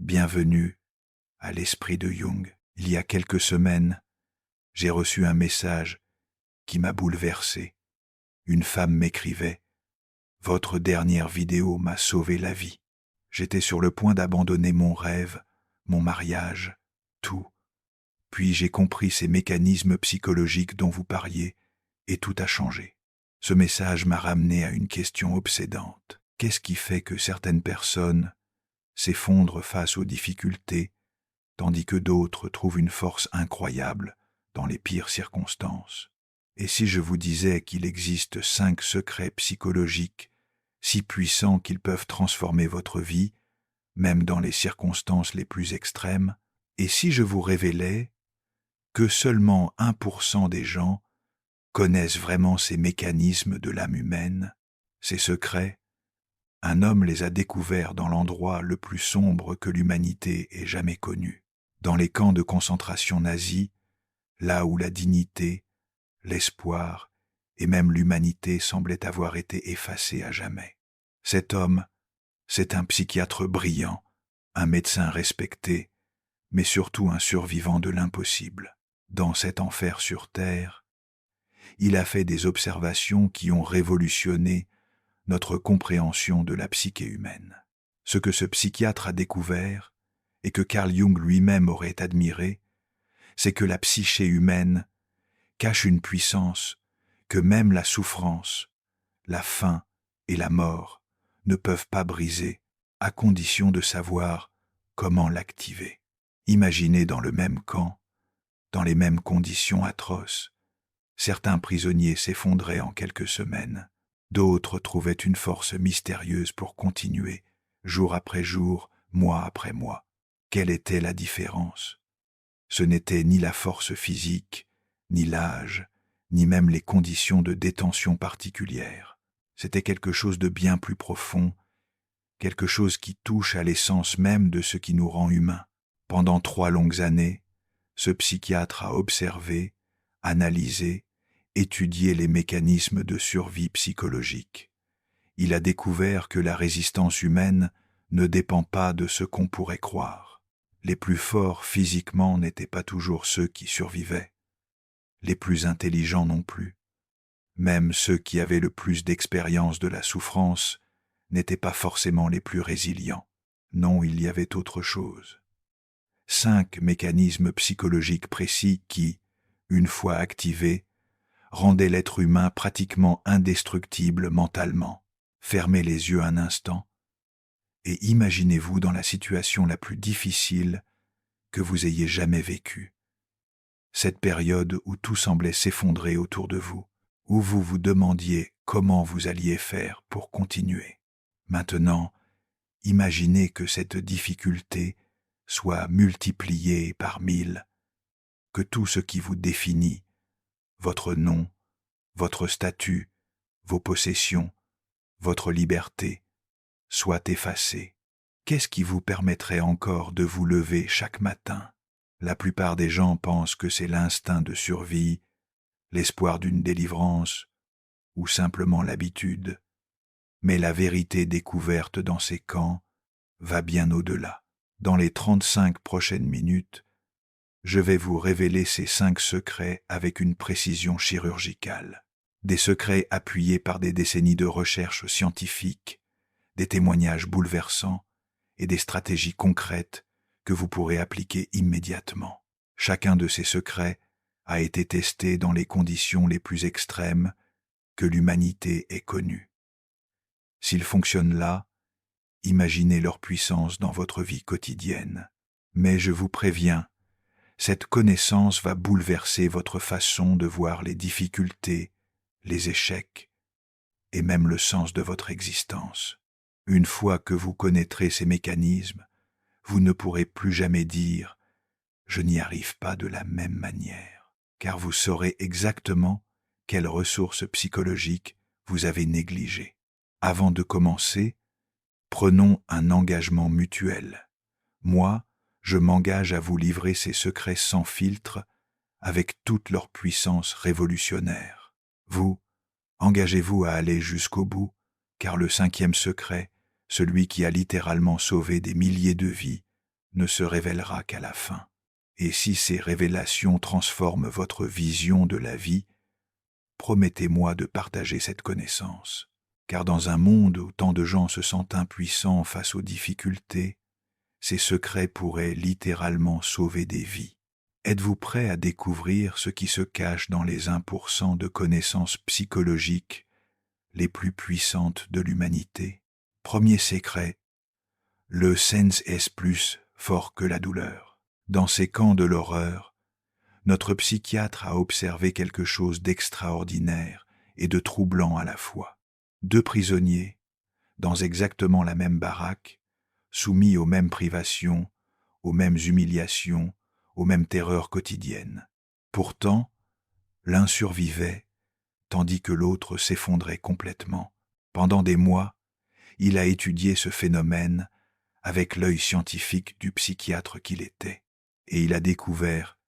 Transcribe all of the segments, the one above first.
Bienvenue à l'esprit de Jung. Il y a quelques semaines, j'ai reçu un message qui m'a bouleversé. Une femme m'écrivait « Votre dernière vidéo m'a sauvé la vie. J'étais sur le point d'abandonner mon rêve, mon mariage, tout. Puis j'ai compris ces mécanismes psychologiques dont vous parliez et tout a changé. » Ce message m'a ramené à une question obsédante. Qu'est-ce qui fait que certaines personnes s'effondrent face aux difficultés, tandis que d'autres trouvent une force incroyable dans les pires circonstances? Et si je vous disais qu'il existe 5 secrets psychologiques si puissants qu'ils peuvent transformer votre vie, même dans les circonstances les plus extrêmes? Et si je vous révélais que seulement 1% des gens connaissent vraiment ces mécanismes de l'âme humaine, ces secrets? Un homme les a découverts dans l'endroit le plus sombre que l'humanité ait jamais connu, dans les camps de concentration nazis, là où la dignité, l'espoir et même l'humanité semblaient avoir été effacés à jamais. Cet homme, c'est un psychiatre brillant, un médecin respecté, mais surtout un survivant de l'impossible. Dans cet enfer sur terre, il a fait des observations qui ont révolutionné notre compréhension de la psyché humaine. Ce que ce psychiatre a découvert, et que Carl Jung lui-même aurait admiré, c'est que la psyché humaine cache une puissance que même la souffrance, la faim et la mort ne peuvent pas briser, à condition de savoir comment l'activer. Imaginez dans le même camp, dans les mêmes conditions atroces, certains prisonniers s'effondraient en quelques semaines. D'autres trouvaient une force mystérieuse pour continuer, jour après jour, mois après mois. Quelle était la différence? Ce n'était ni la force physique, ni l'âge, ni même les conditions de détention particulières. C'était quelque chose de bien plus profond, quelque chose qui touche à l'essence même de ce qui nous rend humains. Pendant 3 longues années, ce psychiatre a observé, analysé, étudié les mécanismes de survie psychologique. Il a découvert que la résistance humaine ne dépend pas de ce qu'on pourrait croire. Les plus forts physiquement n'étaient pas toujours ceux qui survivaient, les plus intelligents non plus. Même ceux qui avaient le plus d'expérience de la souffrance n'étaient pas forcément les plus résilients. Non, il y avait autre chose. 5 mécanismes psychologiques précis qui, une fois activés, rendaient l'être humain pratiquement indestructible mentalement. Fermez les yeux un instant et imaginez-vous dans la situation la plus difficile que vous ayez jamais vécue. Cette période où tout semblait s'effondrer autour de vous, où vous vous demandiez comment vous alliez faire pour continuer. Maintenant, imaginez que cette difficulté soit multipliée par 1000, que tout ce qui vous définit, votre nom, votre statut, vos possessions, votre liberté, soit effacé. Qu'est-ce qui vous permettrait encore de vous lever chaque matin? La plupart des gens pensent que c'est l'instinct de survie, l'espoir d'une délivrance, ou simplement l'habitude. Mais la vérité découverte dans ces camps va bien au-delà. Dans les 35 prochaines minutes, je vais vous révéler ces 5 secrets avec une précision chirurgicale. Des secrets appuyés par des décennies de recherche scientifique, des témoignages bouleversants et des stratégies concrètes que vous pourrez appliquer immédiatement. Chacun de ces secrets a été testé dans les conditions les plus extrêmes que l'humanité ait connues. S'ils fonctionnent là, imaginez leur puissance dans votre vie quotidienne. Mais je vous préviens, cette connaissance va bouleverser votre façon de voir les difficultés, les échecs et même le sens de votre existence. Une fois que vous connaîtrez ces mécanismes, vous ne pourrez plus jamais dire « je n'y arrive pas de la même manière », car vous saurez exactement quelles ressources psychologiques vous avez négligées. Avant de commencer, prenons un engagement mutuel. Moi, je m'engage à vous livrer ces secrets sans filtre, avec toute leur puissance révolutionnaire. Vous, engagez-vous à aller jusqu'au bout, car le 5e secret, celui qui a littéralement sauvé des milliers de vies, ne se révélera qu'à la fin. Et si ces révélations transforment votre vision de la vie, promettez-moi de partager cette connaissance. Car dans un monde où tant de gens se sentent impuissants face aux difficultés, ces secrets pourraient littéralement sauver des vies. Êtes-vous prêt à découvrir ce qui se cache dans les 1% de connaissances psychologiques les plus puissantes de l'humanité? Premier secret, le sens est plus fort que la douleur. Dans ces camps de l'horreur, notre psychiatre a observé quelque chose d'extraordinaire et de troublant à la fois. 2 prisonniers, dans exactement la même baraque, soumis aux mêmes privations, aux mêmes humiliations, aux mêmes terreurs quotidiennes. Pourtant, l'un survivait, tandis que l'autre s'effondrait complètement. Pendant des mois, il a étudié ce phénomène avec l'œil scientifique du psychiatre qu'il était, et il a découvert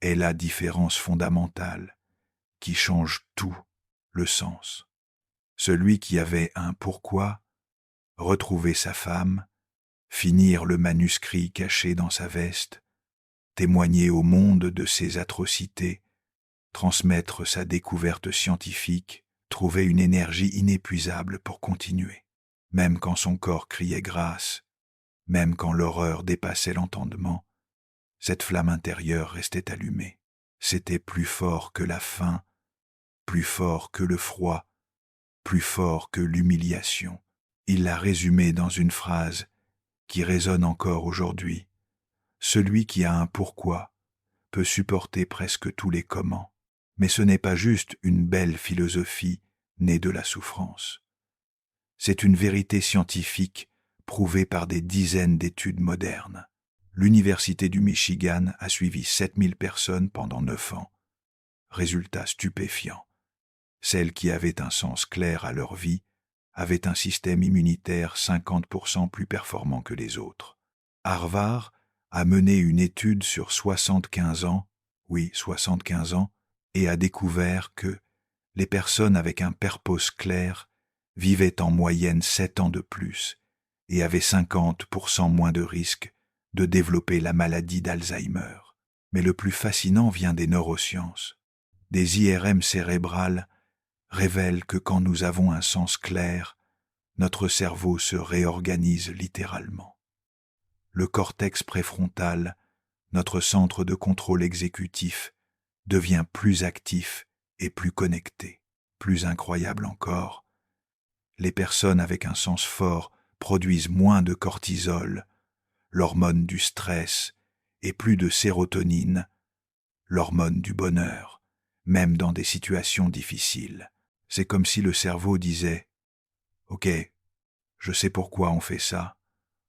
la différence fondamentale qui change tout le sens. Celui qui avait un pourquoi, retrouver sa femme, finir le manuscrit caché dans sa veste, témoigner au monde de ses atrocités, transmettre sa découverte scientifique, trouver une énergie inépuisable pour continuer, même quand son corps criait grâce, même quand l'horreur dépassait l'entendement, cette flamme intérieure restait allumée. C'était plus fort que la faim, plus fort que le froid, plus fort que l'humiliation. Il l'a résumé dans une phrase qui résonne encore aujourd'hui. Celui qui a un pourquoi peut supporter presque tous les comment. Mais ce n'est pas juste une belle philosophie née de la souffrance. C'est une vérité scientifique prouvée par des dizaines d'études modernes. L'Université du Michigan a suivi 7000 personnes pendant 9 ans. Résultat stupéfiant. Celles qui avaient un sens clair à leur vie avaient un système immunitaire 50% plus performant que les autres. Harvard a mené une étude sur 75 ans, oui, 75 ans, et a découvert que les personnes avec un purpose clair vivaient en moyenne 7 ans de plus et avaient 50% moins de risque de développer la maladie d'Alzheimer. Mais le plus fascinant vient des neurosciences. Des IRM cérébrales révèlent que quand nous avons un sens clair, notre cerveau se réorganise littéralement. Le cortex préfrontal, notre centre de contrôle exécutif, devient plus actif et plus connecté. Plus incroyable encore, les personnes avec un sens fort produisent moins de cortisol, l'hormone du stress, et plus de sérotonine, l'hormone du bonheur, même dans des situations difficiles. C'est comme si le cerveau disait « Ok, je sais pourquoi on fait ça,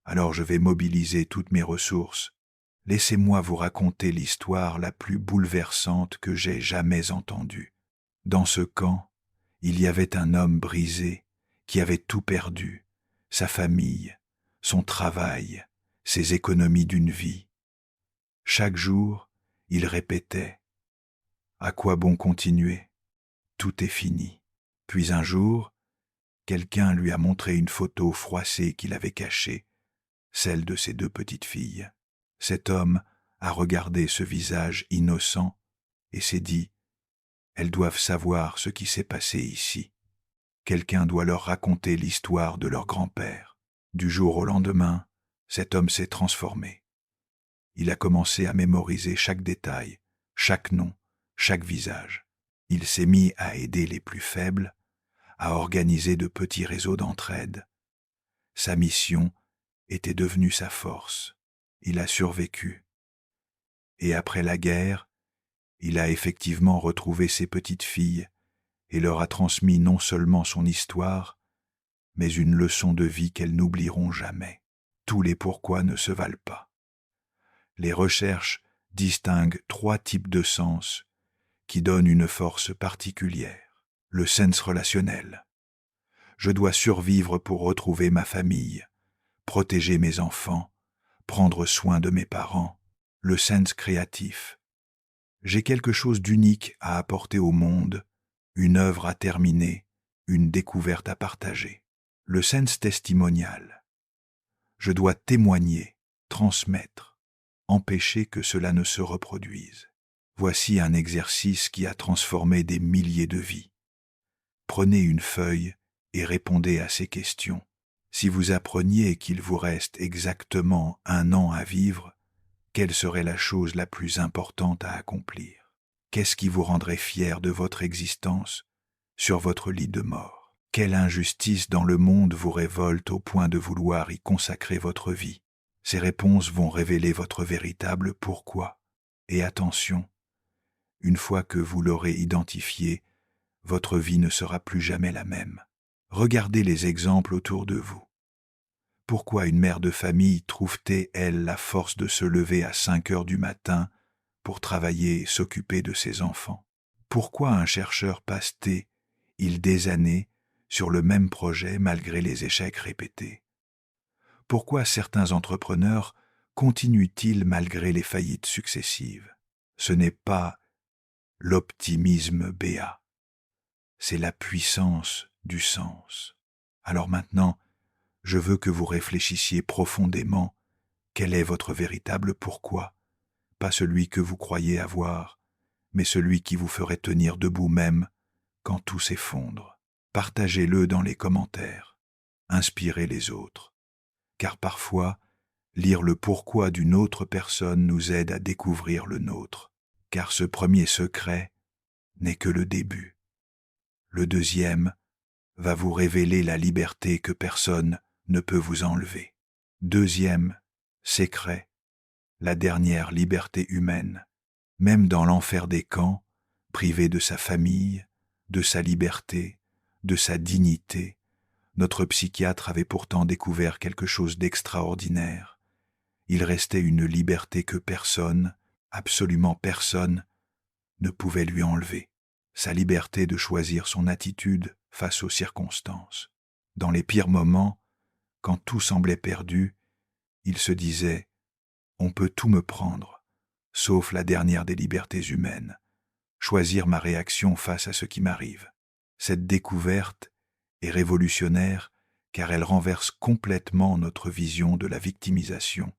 alors je vais mobiliser toutes mes ressources. Laissez-moi vous raconter l'histoire la plus bouleversante que j'ai jamais entendue. Dans ce camp, il y avait un homme brisé qui avait tout perdu, sa famille, son travail, ses économies d'une vie. Chaque jour, il répétait « À quoi bon continuer? Tout est fini. » Puis un jour, quelqu'un lui a montré une photo froissée qu'il avait cachée, celle de ses 2 petites filles. Cet homme a regardé ce visage innocent et s'est dit « Elles doivent savoir ce qui s'est passé ici. Quelqu'un doit leur raconter l'histoire de leur grand-père. » Du jour au lendemain, cet homme s'est transformé. Il a commencé à mémoriser chaque détail, chaque nom, chaque visage. Il s'est mis à aider les plus faibles, à organiser de petits réseaux d'entraide. Sa mission était devenue sa force. Il a survécu. Et après la guerre, il a effectivement retrouvé ses petites filles et leur a transmis non seulement son histoire, mais une leçon de vie qu'elles n'oublieront jamais. Tous les pourquoi ne se valent pas. Les recherches distinguent 3 types de sens qui donnent une force particulière. Le sens relationnel. Je dois survivre pour retrouver ma famille, protéger mes enfants, prendre soin de mes parents. Le sens créatif. J'ai quelque chose d'unique à apporter au monde, une œuvre à terminer, une découverte à partager. Le sens testimonial. Je dois témoigner, transmettre. empêchez que cela ne se reproduise. Voici un exercice qui a transformé des milliers de vies. Prenez une feuille et répondez à ces questions. Si vous appreniez qu'il vous reste exactement 1 an à vivre, quelle serait la chose la plus importante à accomplir? Qu'est-ce qui vous rendrait fier de votre existence sur votre lit de mort? Quelle injustice dans le monde vous révolte au point de vouloir y consacrer votre vie? Ces réponses vont révéler votre véritable pourquoi. Et attention, une fois que vous l'aurez identifié, votre vie ne sera plus jamais la même. Regardez les exemples autour de vous. Pourquoi une mère de famille trouve-t-elle, elle, la force de se lever à 5 heures du matin pour travailler et s'occuper de ses enfants? Pourquoi un chercheur passe-t-il des années sur le même projet malgré les échecs répétés? Pourquoi certains entrepreneurs continuent-ils malgré les faillites successives? Ce n'est pas l'optimisme béat, c'est la puissance du sens. Alors maintenant, je veux que vous réfléchissiez profondément. Quel est votre véritable pourquoi? Pas celui que vous croyez avoir, mais celui qui vous ferait tenir debout même quand tout s'effondre. Partagez-le dans les commentaires. Inspirez les autres. Car parfois, lire le pourquoi d'une autre personne nous aide à découvrir le nôtre. Car ce premier secret n'est que le début. Le deuxième va vous révéler la liberté que personne ne peut vous enlever. Deuxième secret, la dernière liberté humaine. Même dans l'enfer des camps, privé de sa famille, de sa liberté, de sa dignité, notre psychiatre avait pourtant découvert quelque chose d'extraordinaire. Il restait une liberté que personne, absolument personne, ne pouvait lui enlever. Sa liberté de choisir son attitude face aux circonstances. Dans les pires moments, quand tout semblait perdu, il se disait « On peut tout me prendre, sauf la dernière des libertés humaines, choisir ma réaction face à ce qui m'arrive. » Cette découverte est révolutionnaire car elle renverse complètement notre vision de la victimisation.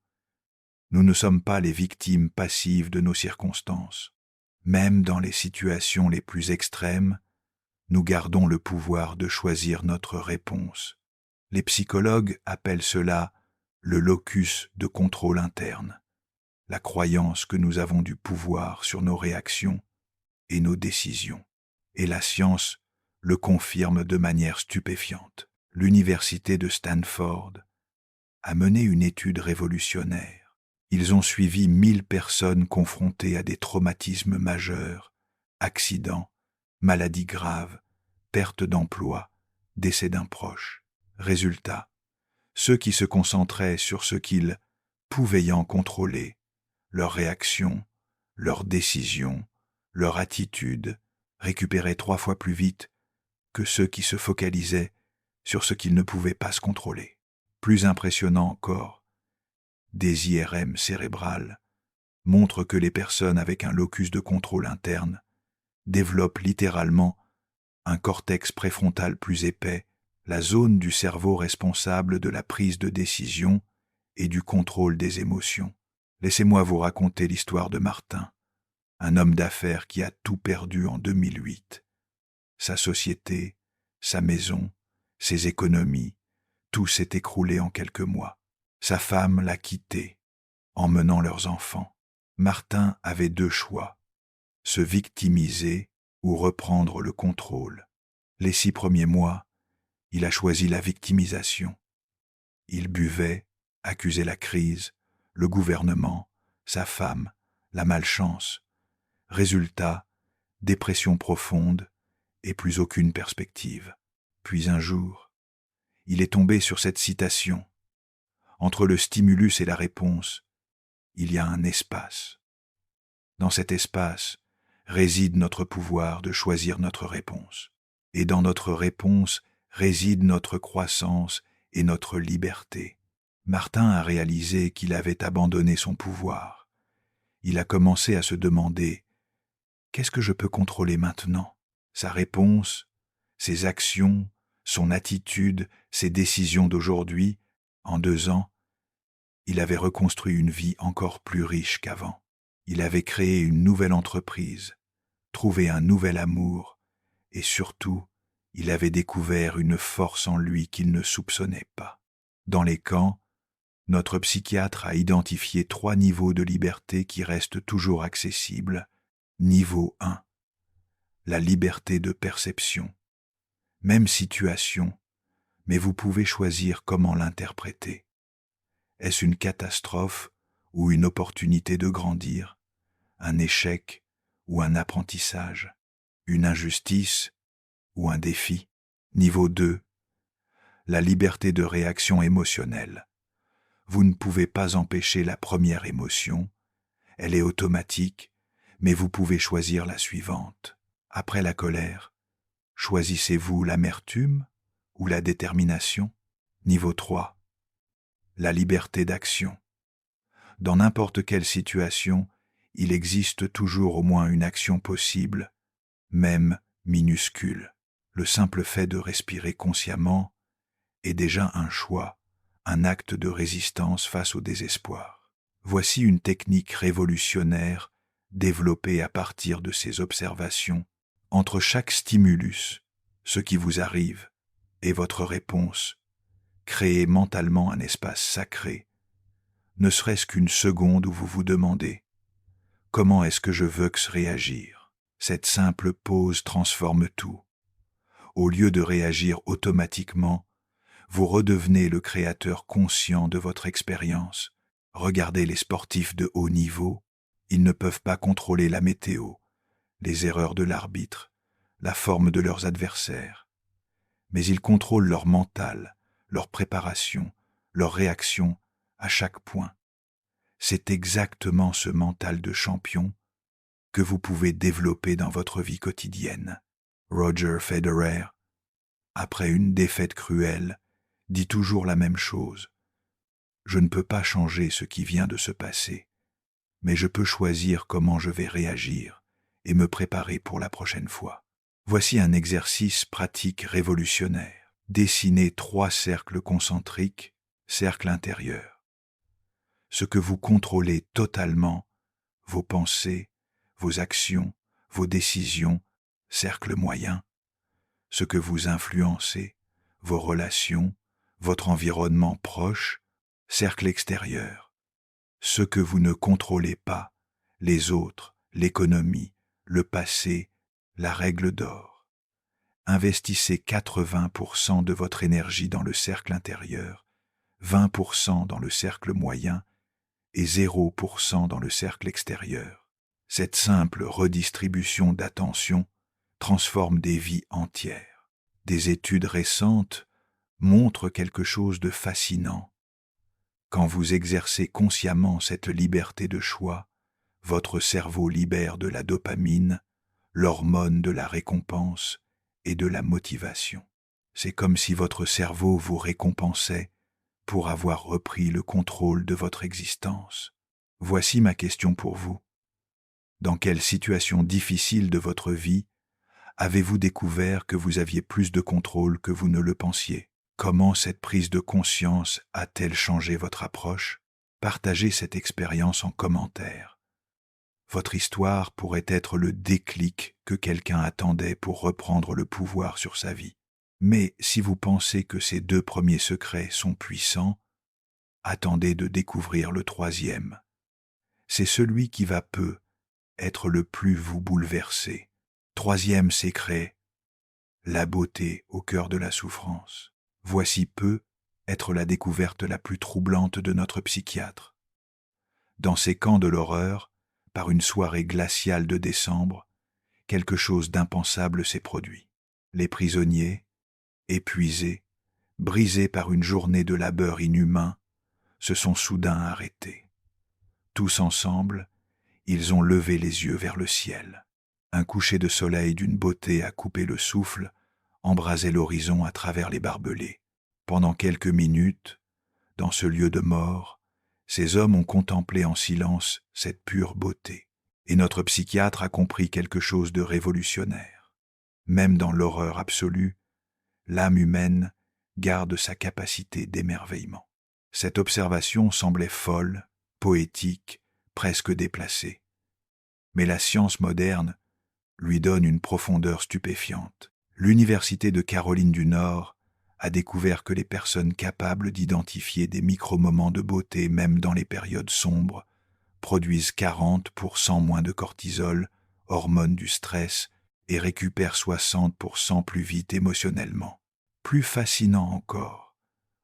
Nous ne sommes pas les victimes passives de nos circonstances. Même dans les situations les plus extrêmes, nous gardons le pouvoir de choisir notre réponse. Les psychologues appellent cela le locus de contrôle interne, la croyance que nous avons du pouvoir sur nos réactions et nos décisions. Et la science le confirme de manière stupéfiante. L'université de Stanford a mené une étude révolutionnaire. Ils ont suivi 1000 personnes confrontées à des traumatismes majeurs, accidents, maladies graves, perte d'emploi, décès d'un proche. Résultat, ceux qui se concentraient sur ce qu'ils pouvaient en contrôler, leurs réactions, leurs décisions, leur attitude, récupéraient 3 fois plus vite que ceux qui se focalisaient sur ce qu'ils ne pouvaient pas se contrôler. Plus impressionnant encore, des IRM cérébrales montrent que les personnes avec un locus de contrôle interne développent littéralement un cortex préfrontal plus épais, la zone du cerveau responsable de la prise de décision et du contrôle des émotions. Laissez-moi vous raconter l'histoire de Martin, un homme d'affaires qui a tout perdu en 2008. Sa société, sa maison, ses économies, tout s'est écroulé en quelques mois. Sa femme l'a quitté, emmenant leurs enfants. Martin avait 2 choix, se victimiser ou reprendre le contrôle. Les 6 premiers mois, il a choisi la victimisation. Il buvait, accusait la crise, le gouvernement, sa femme, la malchance. Résultat, dépression profonde et plus aucune perspective. Puis un jour, il est tombé sur cette citation. Entre le stimulus et la réponse, il y a un espace. Dans cet espace réside notre pouvoir de choisir notre réponse. Et dans notre réponse réside notre croissance et notre liberté. Martin a réalisé qu'il avait abandonné son pouvoir. Il a commencé à se demander « Qu'est-ce que je peux contrôler maintenant ?» Sa réponse, ses actions, son attitude, ses décisions d'aujourd'hui, en 2 ans, Il avait reconstruit une vie encore plus riche qu'avant. Il avait créé une nouvelle entreprise, trouvé un nouvel amour, et surtout, il avait découvert une force en lui qu'il ne soupçonnait pas. Dans les camps, notre psychiatre a identifié 3 niveaux de liberté qui restent toujours accessibles. Niveau 1. La liberté de perception. Même situation, mais vous pouvez choisir comment l'interpréter. Est-ce une catastrophe ou une opportunité de grandir, un échec ou un apprentissage, une injustice ou un défi? Niveau 2. La liberté de réaction émotionnelle. Vous ne pouvez pas empêcher la première émotion, elle est automatique, mais vous pouvez choisir la suivante. Après la colère, choisissez-vous l'amertume ou la détermination? Niveau 3. La liberté d'action. Dans n'importe quelle situation, il existe toujours au moins une action possible, même minuscule. Le simple fait de respirer consciemment est déjà un choix, un acte de résistance face au désespoir. Voici une technique révolutionnaire développée à partir de ces observations. Entre chaque stimulus, ce qui vous arrive, et votre réponse, créez mentalement un espace sacré, ne serait-ce qu'une seconde où vous vous demandez « Comment est-ce que je veux réagir ?» Cette simple pause transforme tout. Au lieu de réagir automatiquement, vous redevenez le créateur conscient de votre expérience. Regardez les sportifs de haut niveau, ils ne peuvent pas contrôler la météo, les erreurs de l'arbitre, la forme de leurs adversaires. Mais ils contrôlent leur mental, leur préparation, leur réaction à chaque point. C'est exactement ce mental de champion que vous pouvez développer dans votre vie quotidienne. Roger Federer, après une défaite cruelle, dit toujours la même chose. Je ne peux pas changer ce qui vient de se passer, mais je peux choisir comment je vais réagir et me préparer pour la prochaine fois. Voici un exercice pratique révolutionnaire. Dessinez 3 cercles concentriques, cercle intérieur. Ce que vous contrôlez totalement, vos pensées, vos actions, vos décisions, cercle moyen. Ce que vous influencez, vos relations, votre environnement proche, cercle extérieur. Ce que vous ne contrôlez pas, les autres, l'économie, le passé, la règle d'or. Investissez 80% de votre énergie dans le cercle intérieur, 20% dans le cercle moyen et 0% dans le cercle extérieur. Cette simple redistribution d'attention transforme des vies entières. Des études récentes montrent quelque chose de fascinant. Quand vous exercez consciemment cette liberté de choix, votre cerveau libère de la dopamine, l'hormone de la récompense et de la motivation. C'est comme si votre cerveau vous récompensait pour avoir repris le contrôle de votre existence. Voici ma question pour vous. Dans quelle situation difficile de votre vie avez-vous découvert que vous aviez plus de contrôle que vous ne le pensiez? Comment cette prise de conscience a-t-elle changé votre approche? Partagez cette expérience en commentaire. Votre histoire pourrait être le déclic que quelqu'un attendait pour reprendre le pouvoir sur sa vie. Mais si vous pensez que ces 2 premiers secrets sont puissants, attendez de découvrir le 3e. C'est celui qui va être le plus vous bouleverser. 3e secret, la beauté au cœur de la souffrance. Voici être la découverte la plus troublante de notre psychiatre. Dans ces camps de l'horreur, par une soirée glaciale de décembre, quelque chose d'impensable s'est produit. Les prisonniers, épuisés, brisés par une journée de labeur inhumain, se sont soudain arrêtés. Tous ensemble, ils ont levé les yeux vers le ciel. Un coucher de soleil d'une beauté à couper le souffle embrasait l'horizon à travers les barbelés. Pendant quelques minutes, dans ce lieu de mort, ces hommes ont contemplé en silence cette pure beauté. Et notre psychiatre a compris quelque chose de révolutionnaire. Même dans l'horreur absolue, l'âme humaine garde sa capacité d'émerveillement. Cette observation semblait folle, poétique, presque déplacée. Mais la science moderne lui donne une profondeur stupéfiante. L'Université de Caroline du Nord a découvert que les personnes capables d'identifier des micro-moments de beauté, même dans les périodes sombres, produisent 40% moins de cortisol, hormone du stress, et récupèrent 60% plus vite émotionnellement. Plus fascinant encore,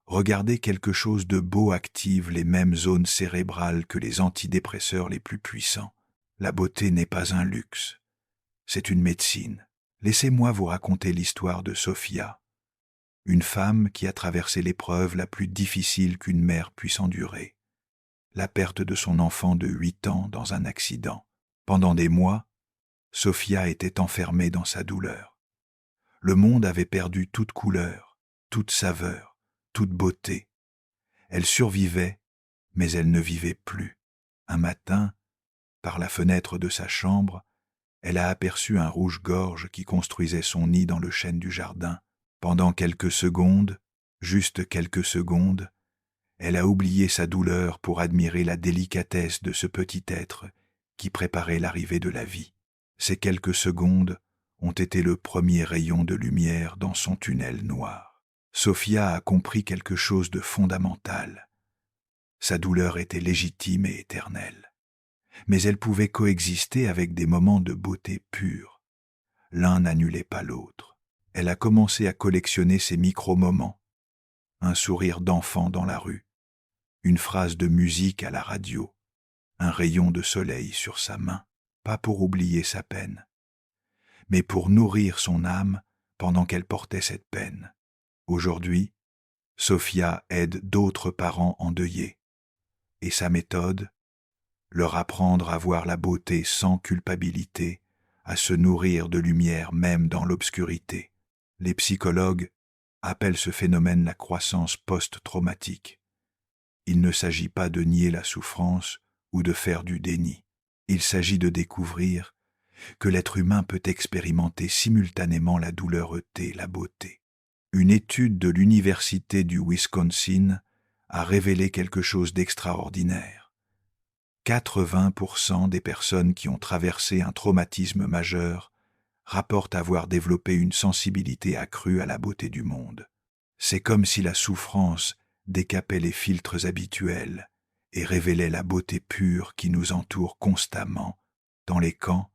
regarder quelque chose de beau active les mêmes zones cérébrales que les antidépresseurs les plus puissants. La beauté n'est pas un luxe, c'est une médecine. Laissez-moi vous raconter l'histoire de Sophia, une femme qui a traversé l'épreuve la plus difficile qu'une mère puisse endurer, la perte de son enfant de 8 ans dans un accident. Pendant des mois, Sophia était enfermée dans sa douleur. Le monde avait perdu toute couleur, toute saveur, toute beauté. Elle survivait, mais elle ne vivait plus. Un matin, par la fenêtre de sa chambre, elle a aperçu un rouge-gorge qui construisait son nid dans le chêne du jardin. Pendant quelques secondes, juste quelques secondes, elle a oublié sa douleur pour admirer la délicatesse de ce petit être qui préparait l'arrivée de la vie. Ces quelques secondes ont été le premier rayon de lumière dans son tunnel noir. Sophia a compris quelque chose de fondamental. Sa douleur était légitime et éternelle. Mais elle pouvait coexister avec des moments de beauté pure. L'un n'annulait pas l'autre. Elle a commencé à collectionner ces micro-moments. Un sourire d'enfant dans la rue, une phrase de musique à la radio, un rayon de soleil sur sa main, pas pour oublier sa peine, mais pour nourrir son âme pendant qu'elle portait cette peine. Aujourd'hui, Sophia aide d'autres parents endeuillés. Et sa méthode, leur apprendre à voir la beauté sans culpabilité, à se nourrir de lumière même dans l'obscurité. Les psychologues appellent ce phénomène la croissance post-traumatique. Il ne s'agit pas de nier la souffrance ou de faire du déni. Il s'agit de découvrir que l'être humain peut expérimenter simultanément la douleur et la beauté. Une étude de l'Université du Wisconsin a révélé quelque chose d'extraordinaire. 80% des personnes qui ont traversé un traumatisme majeur rapportent avoir développé une sensibilité accrue à la beauté du monde. C'est comme si la souffrance décapait les filtres habituels et révélait la beauté pure qui nous entoure constamment. Dans les camps,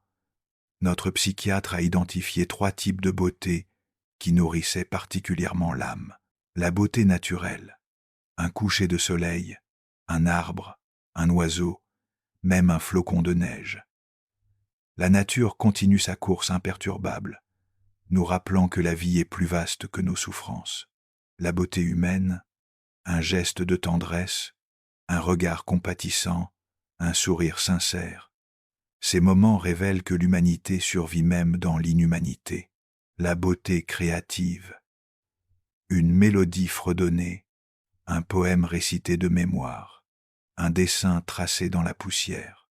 notre psychiatre a identifié 3 types de beauté qui nourrissaient particulièrement l'âme. La beauté naturelle, un coucher de soleil, un arbre, un oiseau, même un flocon de neige. La nature continue sa course imperturbable, nous rappelant que la vie est plus vaste que nos souffrances. La beauté humaine, un geste de tendresse, un regard compatissant, un sourire sincère. Ces moments révèlent que l'humanité survit même dans l'inhumanité. La beauté créative, une mélodie fredonnée, un poème récité de mémoire, un dessin tracé dans la poussière.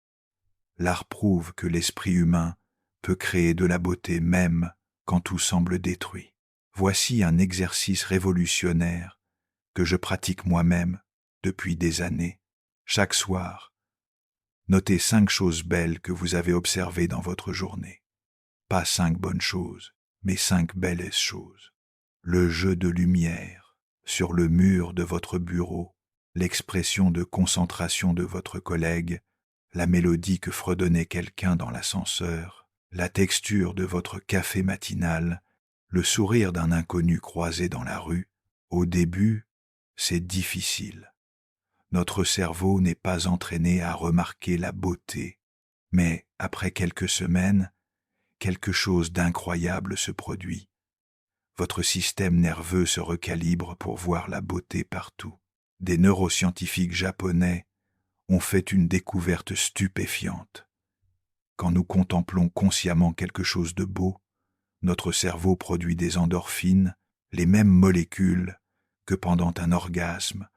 L'art prouve que l'esprit humain peut créer de la beauté même quand tout semble détruit. Voici un exercice révolutionnaire que je pratique moi-même depuis des années. Chaque soir, notez 5 choses belles que vous avez observées dans votre journée. Pas 5 bonnes choses, mais 5 belles choses. Le jeu de lumière sur le mur de votre bureau, l'expression de concentration de votre collègue, la mélodie que fredonnait quelqu'un dans l'ascenseur, la texture de votre café matinal, le sourire d'un inconnu croisé dans la rue. Au début, c'est difficile. Notre cerveau n'est pas entraîné à remarquer la beauté, mais après quelques semaines, quelque chose d'incroyable se produit. Votre système nerveux se recalibre pour voir la beauté partout. Des neuroscientifiques japonais ont fait une découverte stupéfiante. Quand nous contemplons consciemment quelque chose de beau, notre cerveau produit des endorphines, les mêmes molécules que pendant un orgasme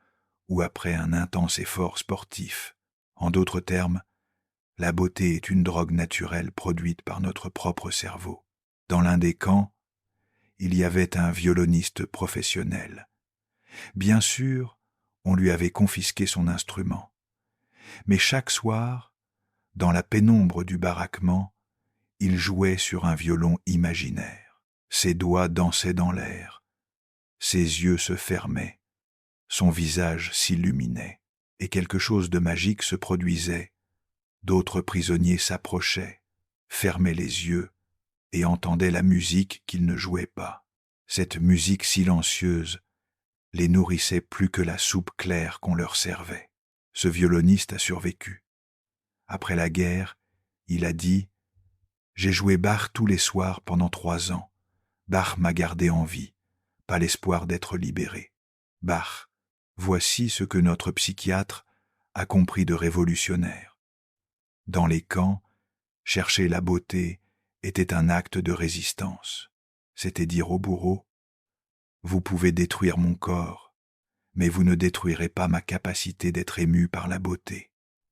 ou après un intense effort sportif. En d'autres termes, la beauté est une drogue naturelle produite par notre propre cerveau. Dans l'un des camps, il y avait un violoniste professionnel. Bien sûr, On lui avait confisqué son instrument. Mais chaque soir, dans la pénombre du baraquement, il jouait sur un violon imaginaire. Ses doigts dansaient dans l'air. Ses yeux se fermaient. Son visage s'illuminait. Et quelque chose de magique se produisait. D'autres prisonniers s'approchaient, fermaient les yeux et entendaient la musique qu'il ne jouait pas. Cette musique silencieuse les nourrissait plus que la soupe claire qu'on leur servait. Ce violoniste a survécu. Après la guerre, il a dit « J'ai joué Bach tous les soirs pendant 3 ans. Bach m'a gardé en vie, pas l'espoir d'être libéré. Bach, voici ce que notre psychiatre a compris de révolutionnaire. Dans les camps, chercher la beauté était un acte de résistance. C'était dire au bourreau « Vous pouvez détruire mon corps, mais vous ne détruirez pas ma capacité d'être ému par la beauté. »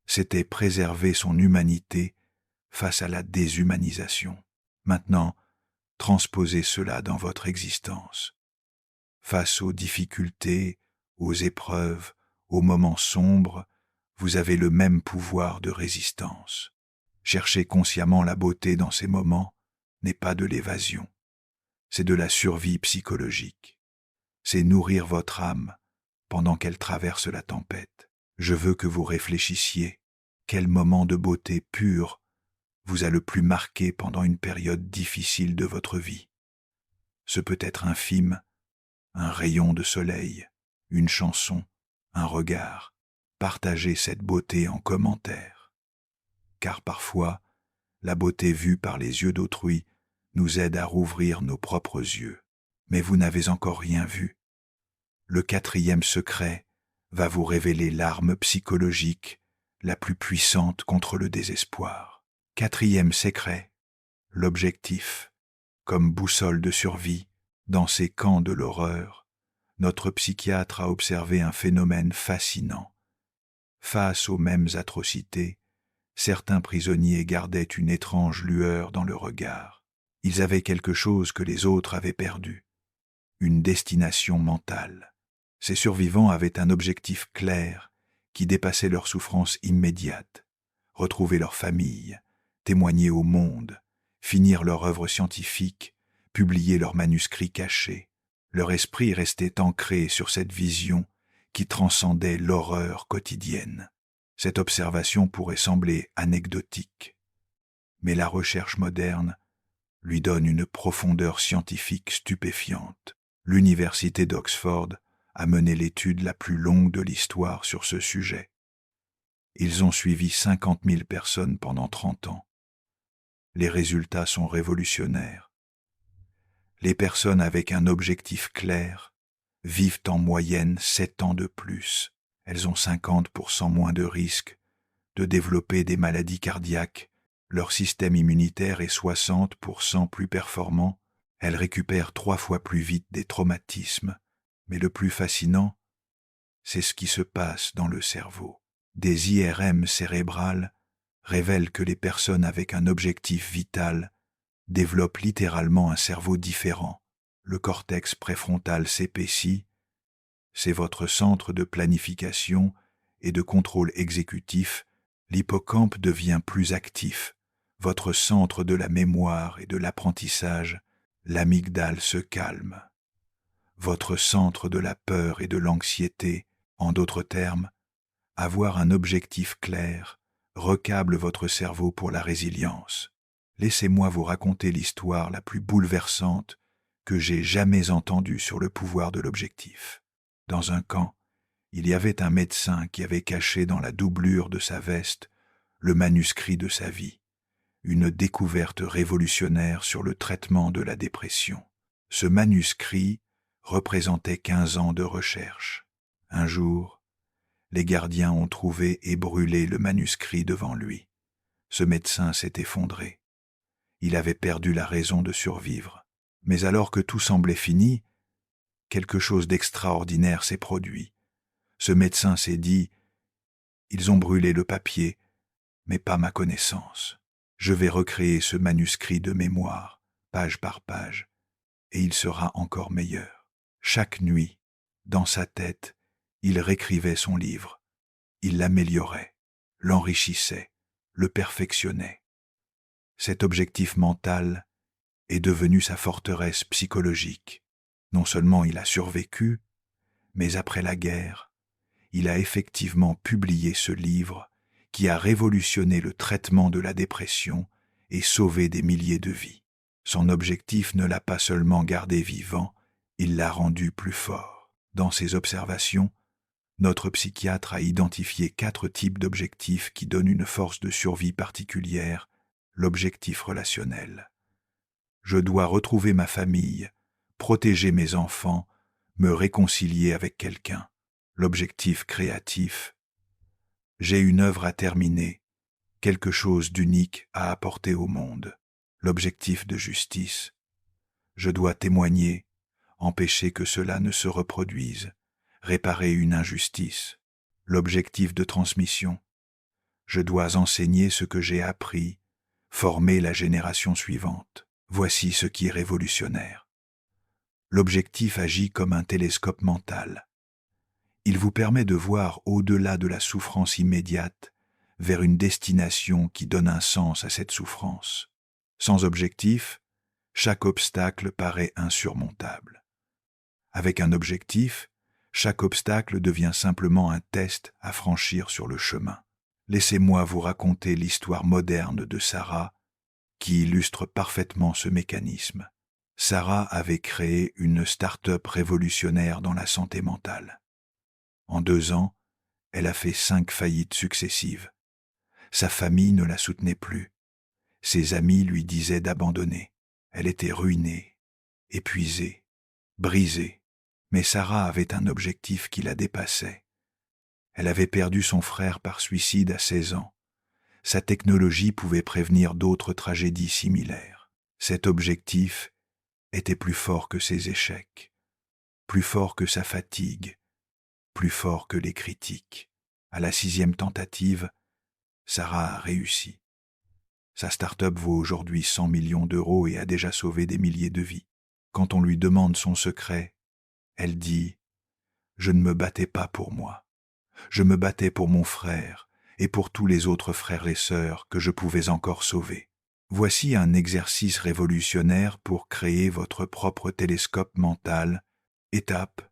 C'était préserver son humanité face à la déshumanisation. Maintenant, transposez cela dans votre existence. Face aux difficultés, aux épreuves, aux moments sombres, vous avez le même pouvoir de résistance. Chercher consciemment la beauté dans ces moments n'est pas de l'évasion, c'est de la survie psychologique. C'est nourrir votre âme pendant qu'elle traverse la tempête. Je veux que vous réfléchissiez. Quel moment de beauté pure vous a le plus marqué pendant une période difficile de votre vie? Ce peut être infime, un rayon de soleil, une chanson, un regard. Partagez cette beauté en commentaire. Car parfois, la beauté vue par les yeux d'autrui nous aide à rouvrir nos propres yeux. Mais vous n'avez encore rien vu. Le 4e secret va vous révéler l'arme psychologique la plus puissante contre le désespoir. 4e secret, l'objectif. Comme boussole de survie, dans ces camps de l'horreur, notre psychiatre a observé un phénomène fascinant. Face aux mêmes atrocités, certains prisonniers gardaient une étrange lueur dans le regard. Ils avaient quelque chose que les autres avaient perdu, une destination mentale. Ces survivants avaient un objectif clair qui dépassait leur souffrance immédiate. Retrouver leur famille, témoigner au monde, finir leur œuvre scientifique, publier leurs manuscrits cachés. Leur esprit restait ancré sur cette vision qui transcendait l'horreur quotidienne. Cette observation pourrait sembler anecdotique, mais la recherche moderne lui donne une profondeur scientifique stupéfiante. L'université d'Oxford a mené l'étude la plus longue de l'histoire sur ce sujet. Ils ont suivi 50 000 personnes pendant 30 ans. Les résultats sont révolutionnaires. Les personnes avec un objectif clair vivent en moyenne 7 ans de plus. Elles ont 50% moins de risques de développer des maladies cardiaques. Leur système immunitaire est 60% plus performant. Elles récupèrent 3 fois plus vite des traumatismes. Mais le plus fascinant, c'est ce qui se passe dans le cerveau. Des IRM cérébrales révèlent que les personnes avec un objectif vital développent littéralement un cerveau différent. Le cortex préfrontal s'épaissit, c'est votre centre de planification et de contrôle exécutif. L'hippocampe devient plus actif, votre centre de la mémoire et de l'apprentissage, l'amygdale se calme. Votre centre de la peur et de l'anxiété, en d'autres termes, avoir un objectif clair, recable votre cerveau pour la résilience. Laissez-moi vous raconter l'histoire la plus bouleversante que j'ai jamais entendue sur le pouvoir de l'objectif. Dans un camp, il y avait un médecin qui avait caché dans la doublure de sa veste le manuscrit de sa vie, une découverte révolutionnaire sur le traitement de la dépression. Ce manuscrit représentait 15 ans de recherche. Un jour, les gardiens ont trouvé et brûlé le manuscrit devant lui. Ce médecin s'est effondré. Il avait perdu la raison de survivre. Mais alors que tout semblait fini, quelque chose d'extraordinaire s'est produit. Ce médecin s'est dit « Ils ont brûlé le papier, mais pas ma connaissance. Je vais recréer ce manuscrit de mémoire, page par page, et il sera encore meilleur. » Chaque nuit, dans sa tête, Il réécrivait son livre. Il l'améliorait, l'enrichissait, le perfectionnait. Cet objectif mental est devenu sa forteresse psychologique. Non seulement il a survécu, mais après la guerre, il a effectivement publié ce livre qui a révolutionné le traitement de la dépression et sauvé des milliers de vies. Son objectif ne l'a pas seulement gardé vivant, il l'a rendu plus fort. Dans ses observations, notre psychiatre a identifié 4 types d'objectifs qui donnent une force de survie particulière, l'objectif relationnel. Je dois retrouver ma famille, protéger mes enfants, me réconcilier avec quelqu'un. L'objectif créatif. J'ai une œuvre à terminer, quelque chose d'unique à apporter au monde. L'objectif de justice. Je dois témoigner, empêcher que cela ne se reproduise, réparer une injustice. L'objectif de transmission. Je dois enseigner ce que j'ai appris, former la génération suivante. Voici ce qui est révolutionnaire. L'objectif agit comme un télescope mental. Il vous permet de voir au-delà de la souffrance immédiate vers une destination qui donne un sens à cette souffrance. Sans objectif, chaque obstacle paraît insurmontable. Avec un objectif, chaque obstacle devient simplement un test à franchir sur le chemin. Laissez-moi vous raconter l'histoire moderne de Sarah, qui illustre parfaitement ce mécanisme. Sarah avait créé une start-up révolutionnaire dans la santé mentale. En 2 ans, elle a fait 5 faillites successives. Sa famille ne la soutenait plus. Ses amis lui disaient d'abandonner. Elle était ruinée, épuisée, brisée. Mais Sarah avait un objectif qui la dépassait. Elle avait perdu son frère par suicide à 16 ans. Sa technologie pouvait prévenir d'autres tragédies similaires. Cet objectif était plus fort que ses échecs, plus fort que sa fatigue, plus fort que les critiques. À la 6e tentative, Sarah a réussi. Sa start-up vaut aujourd'hui 100 millions d'euros et a déjà sauvé des milliers de vies. Quand on lui demande son secret, elle dit « Je ne me battais pas pour moi. Je me battais pour mon frère et pour tous les autres frères et sœurs que je pouvais encore sauver. » Voici un exercice révolutionnaire pour créer votre propre télescope mental, étape